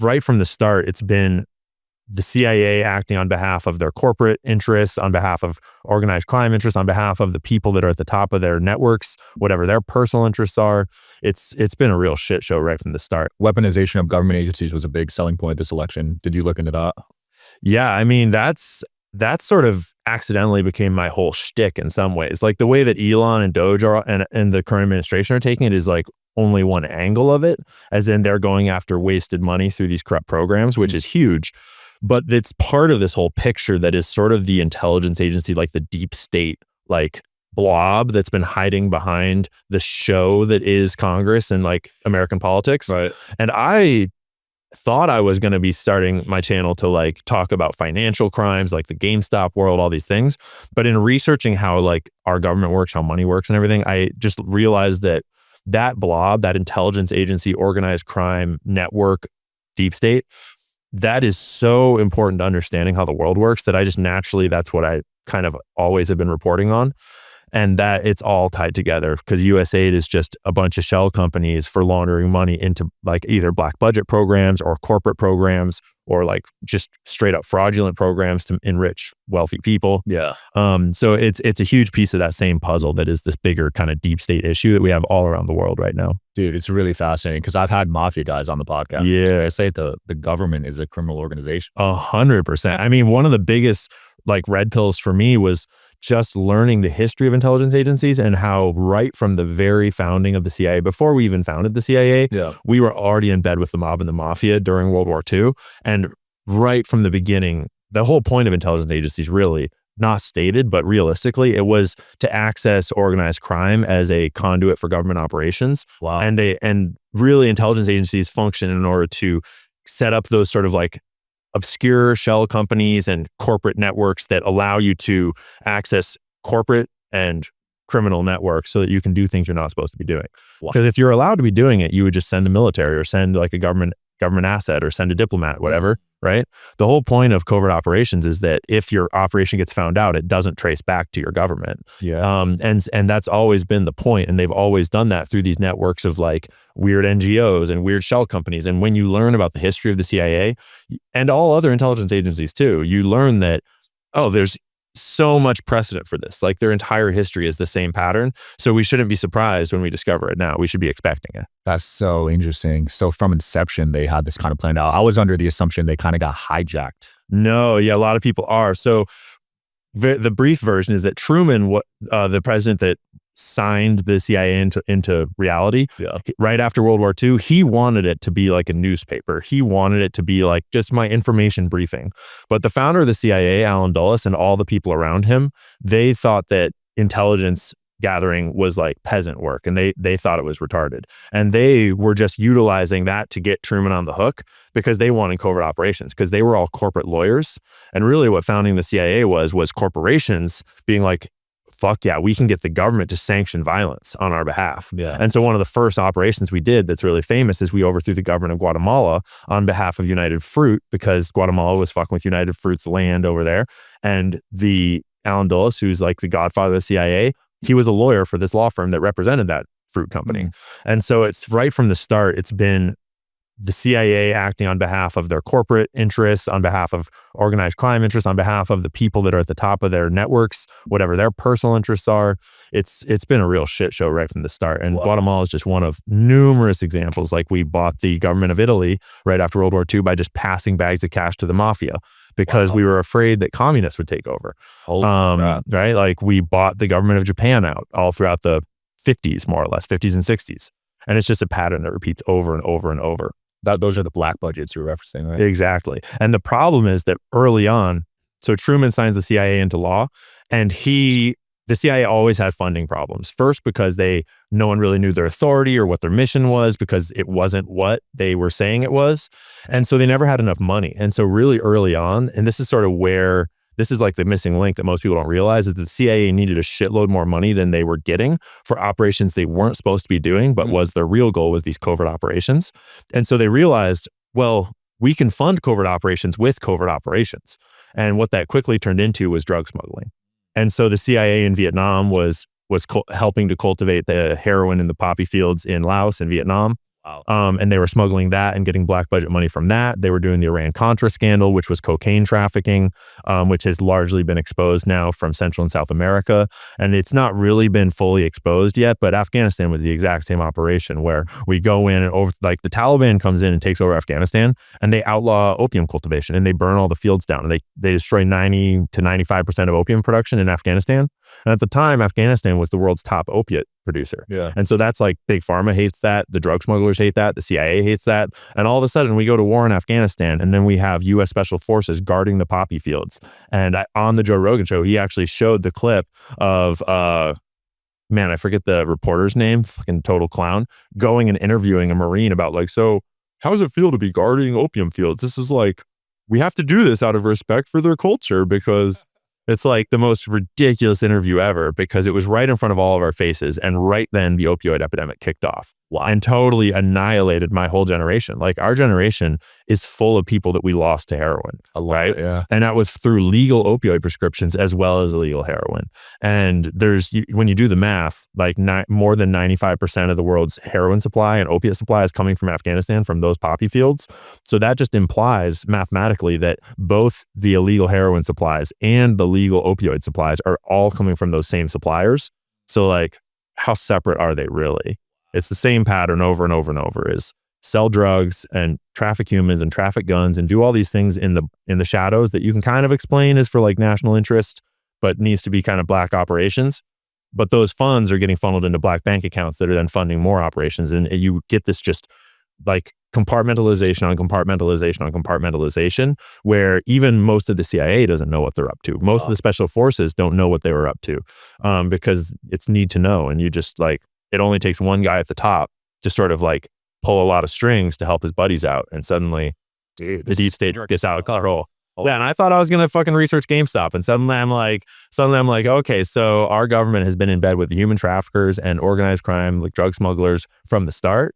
right from the start, it's been the CIA acting on behalf of their corporate interests, on behalf of organized crime interests, on behalf of the people that are at the top of their networks, whatever their personal interests are. It's been a real shit show right from the start. Weaponization of government agencies was a big selling point this election. Did you look into that? Yeah, I mean, that sort of accidentally became my whole shtick in some ways. Like the way that Elon and Doge are and the current administration are taking it is like only one angle of it, as in they're going after wasted money through these corrupt programs, which is huge. But it's part of this whole picture that is sort of the intelligence agency, like the deep state, like blob that's been hiding behind the show that is Congress and like American politics. Right. And I thought I was going to be starting my channel to like talk about financial crimes, like the GameStop world, all these things. But in researching how like our government works, how money works and everything, I just realized that that blob, that intelligence agency, organized crime network, deep state, that is so important to understanding how the world works that I just naturally, that's what I kind of always have been reporting on. And that it's all tied together because USAID is just a bunch of shell companies for laundering money into like either black budget programs or corporate programs or like just straight up fraudulent programs to enrich wealthy people. Yeah. So it's a huge piece of that same puzzle that is this bigger kind of deep state issue that we have all around the world right now. Dude, it's really fascinating because I've had mafia guys on the podcast. Yeah. I say the government is a criminal organization. 100%. I mean, one of the biggest like red pills for me was just learning the history of intelligence agencies and how right from the very founding of the CIA, before we even founded the CIA, we were already in bed with the mob and the mafia during World War II. And right from the beginning, the whole point of intelligence agencies really, not stated, but realistically, it was to access organized crime as a conduit for government operations. Wow. And really intelligence agencies function in order to set up those sort of like obscure shell companies and corporate networks that allow you to access corporate and criminal networks so that you can do things you're not supposed to be doing. Because if you're allowed to be doing it, you would just send the military or send like a government asset or send a diplomat, whatever, right? The whole point of covert operations is that if your operation gets found out, it doesn't trace back to your government. Yeah. And that's always been the point. And they've always done that through these networks of like weird NGOs and weird shell companies. And when you learn about the history of the CIA and all other intelligence agencies too, you learn that, oh, there's so much precedent for this. Like their entire history is the same pattern. So we shouldn't be surprised when we discover it now. We should be expecting it. That's so interesting. So from inception, they had this kind of planned out. I was under the assumption they kind of got hijacked. No, yeah, a lot of people are. So the brief version is that Truman, the president that signed the CIA into reality, right after World War II, he wanted it to be like a newspaper. He wanted it to be like just my information briefing. But the founder of the CIA, Allen Dulles, and all the people around him, they thought that intelligence gathering was like peasant work, and they thought it was retarded. And they were just utilizing that to get Truman on the hook because they wanted covert operations because they were all corporate lawyers. And really what founding the CIA was corporations being like, fuck yeah, we can get the government to sanction violence on our behalf. Yeah. And so one of the first operations we did that's really famous is we overthrew the government of Guatemala on behalf of United Fruit because Guatemala was fucking with United Fruit's land over there. And the Allen Dulles, who's like the godfather of the CIA, he was a lawyer for this law firm that represented that fruit company. And so it's right from the start, it's been the CIA acting on behalf of their corporate interests, on behalf of organized crime interests, on behalf of the people that are at the top of their networks, whatever their personal interests are. It's been a real shit show right from the start. And Guatemala is just one of numerous examples. Like we bought the government of Italy right after World War II by just passing bags of cash to the mafia because we were afraid that communists would take over. Right? Like we bought the government of Japan out all throughout the 50s, more or less, 50s and 60s. And it's just a pattern that repeats over and over and over. Those are the black budgets you're referencing, right? Exactly. And the problem is that early on, so Truman signs the CIA into law, and the CIA always had funding problems. First, because no one really knew their authority or what their mission was because it wasn't what they were saying it was. And so they never had enough money. And so really early on, and this is sort of where this is like the missing link that most people don't realize, is that the CIA needed a shitload more money than they were getting for operations they weren't supposed to be doing, but was their real goal was these covert operations. And so they realized, well, we can fund covert operations with covert operations. And what that quickly turned into was drug smuggling. And so the CIA in Vietnam was helping to cultivate the heroin in the poppy fields in Laos and Vietnam. And they were smuggling that and getting black budget money from that. They were doing the Iran-Contra scandal, which was cocaine trafficking, which has largely been exposed now from Central and South America. And it's not really been fully exposed yet, but Afghanistan was the exact same operation where we go in and like the Taliban comes in and takes over Afghanistan and they outlaw opium cultivation and they burn all the fields down and they destroy 90 to 95% of opium production in Afghanistan. And at the time, Afghanistan was the world's top opiate producer. Yeah. And so that's like big pharma hates that. The drug smugglers hate that. The CIA hates that. And all of a sudden we go to war in Afghanistan and then we have U.S. Special Forces guarding the poppy fields. And on the Joe Rogan show, he actually showed the clip of, man, I forget the reporter's name, fucking total clown, going and interviewing a Marine about like, so how does it feel to be guarding opium fields? This is like, we have to do this out of respect for their culture because it's like the most ridiculous interview ever because it was right in front of all of our faces. And right then the opioid epidemic kicked off and totally annihilated my whole generation. Like our generation is full of people that we lost to heroin, right? Yeah. And that was through legal opioid prescriptions as well as illegal heroin. And when you do the math, like more than 95% of the world's heroin supply and opiate supply is coming from Afghanistan, from those poppy fields. So that just implies mathematically that both the illegal heroin supplies and the legal opioid supplies are all coming from those same suppliers. So like, how separate are they really? It's the same pattern over and over and over is sell drugs and traffic humans and traffic guns and do all these things in the shadows that you can kind of explain as for like national interest, but needs to be kind of black operations. But those funds are getting funneled into black bank accounts that are then funding more operations. And you get this just like compartmentalization on compartmentalization on compartmentalization, where even most of the CIA doesn't know what they're up to. Most of the special forces don't know what they were up to because it's need to know. And you just like, it only takes one guy at the top to sort of like pull a lot of strings to help his buddies out. And suddenly the deep state gets out of control. Yeah, and I thought I was going to fucking research GameStop. And suddenly I'm like, okay, so our government has been in bed with the human traffickers and organized crime, like drug smugglers from the start.